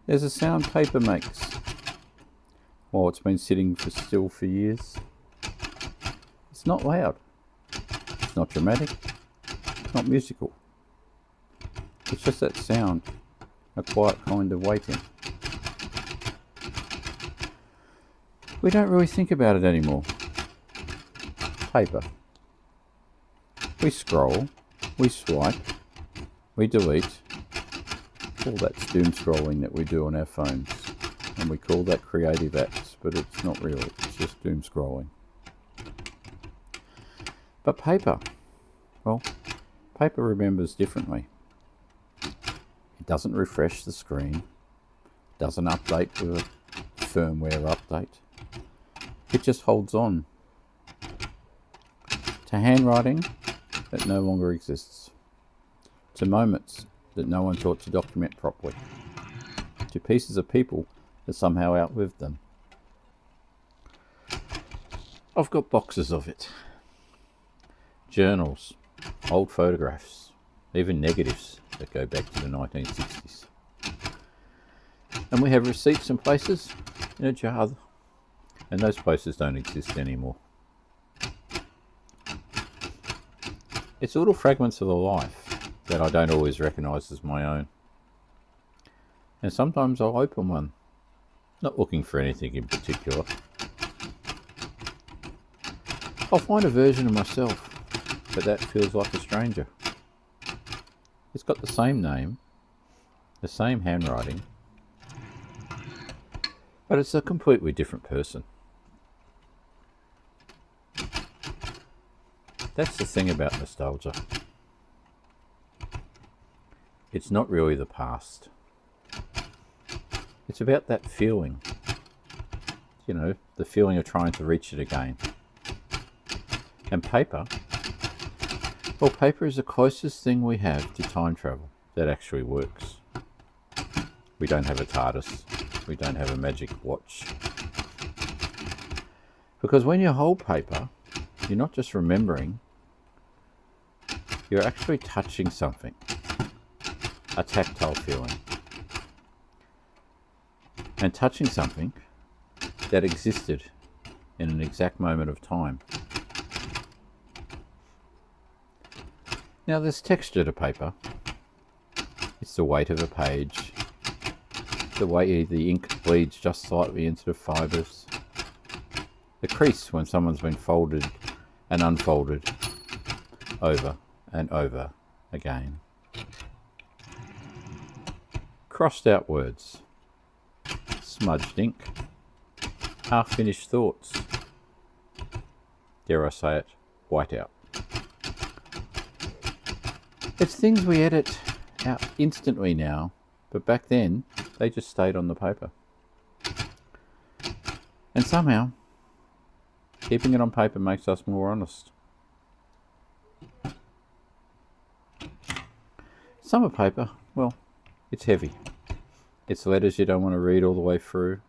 There's a sound paper makes while it's been sitting still for years. It's not loud. It's not dramatic. It's not musical. It's just that sound, a quiet kind of waiting. We don't really think about it anymore. Paper. We scroll, we swipe, we delete. All that's doom scrolling that we do on our phones. And we call that creative acts, but it's not really, it's just doom scrolling. But paper, well, paper remembers differently. It doesn't refresh the screen, doesn't update with a firmware update. It just holds on to handwriting that no longer exists, to moments that no one thought to document properly, to pieces of people that somehow outlived them. I've got boxes of it. Journals, old photographs, even negatives that go back to the 1960s. And we have receipts in places in a jar, and those places don't exist anymore. It's little fragments of a life that I don't always recognise as my own. And sometimes I'll open one, not looking for anything in particular. I'll find a version of myself, but that feels like a stranger. It's got the same name, the same handwriting, but it's a completely different person. That's the thing about nostalgia. It's not really the past. It's about that feeling. You know, the feeling of trying to reach it again. And paper, well, paper is the closest thing we have to time travel that actually works. We don't have a TARDIS. We don't have a magic watch. Because when you hold paper, you're not just remembering, you're actually touching something. A tactile feeling. And touching something that existed in an exact moment of time. Now there's texture to paper. It's the weight of a page, the way the ink bleeds just slightly into the fibres, the crease when someone's been folded and unfolded over and over again. Crossed out words, smudged ink, half-finished thoughts, dare I say it, whiteout. It's things we edit out instantly now, but back then they just stayed on the paper. And somehow, keeping it on paper makes us more honest. Some of paper, well, it's heavy. It's letters you don't want to read all the way through.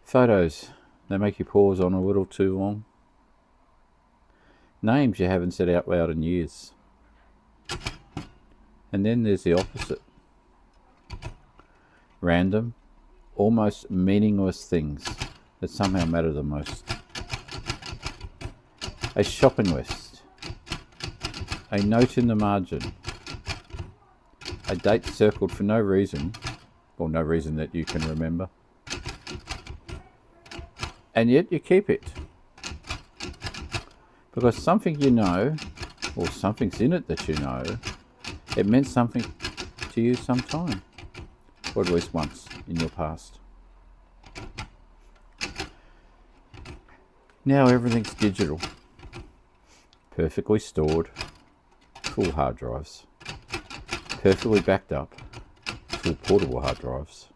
Photos, they make you pause on a little too long. Names you haven't said out loud in years. And then there's the opposite. Random, almost meaningless things that somehow matter the most. A shopping list. A note in the margin. A date circled for no reason, or no reason that you can remember. And yet you keep it. Because something you know, or something's in it that you know, it meant something to you sometime, or at least once in your past. Now everything's digital, perfectly stored, full hard drives, perfectly backed up, full portable hard drives,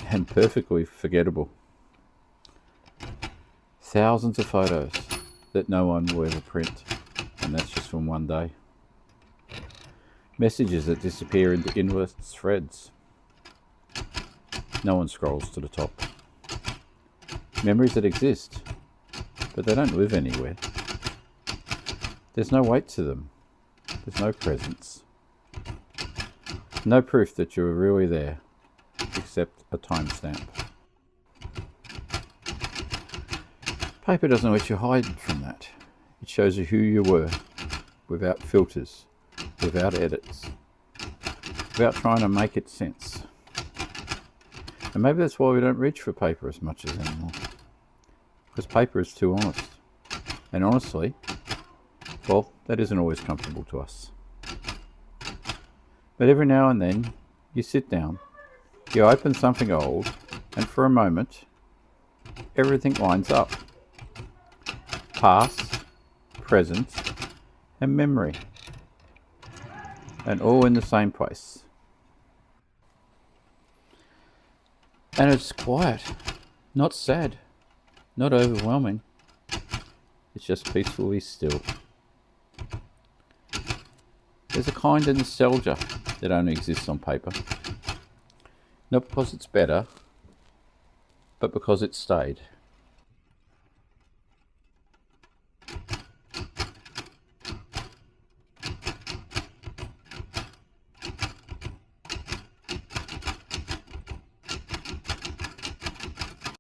and perfectly forgettable. Thousands of photos that no one will ever print, and that's just from one day. Messages that disappear into endless threads. No one scrolls to the top. Memories that exist, but they don't live anywhere. There's no weight to them. There's no presence. No proof that you were really there. accept a timestamp. Paper doesn't let you hide from that. It shows you who you were, without filters, without edits, without trying to make it sense. And maybe that's why we don't reach for paper as much as anymore. Because paper is too honest. And honestly, well, that isn't always comfortable to us. But every now and then, you sit down, you open something old, and for a moment, everything lines up. Past, present, and memory. And all in the same place. And it's quiet, not sad, not overwhelming. It's just peacefully still. There's a kind of nostalgia that only exists on paper. Not because it's better, but because it stayed.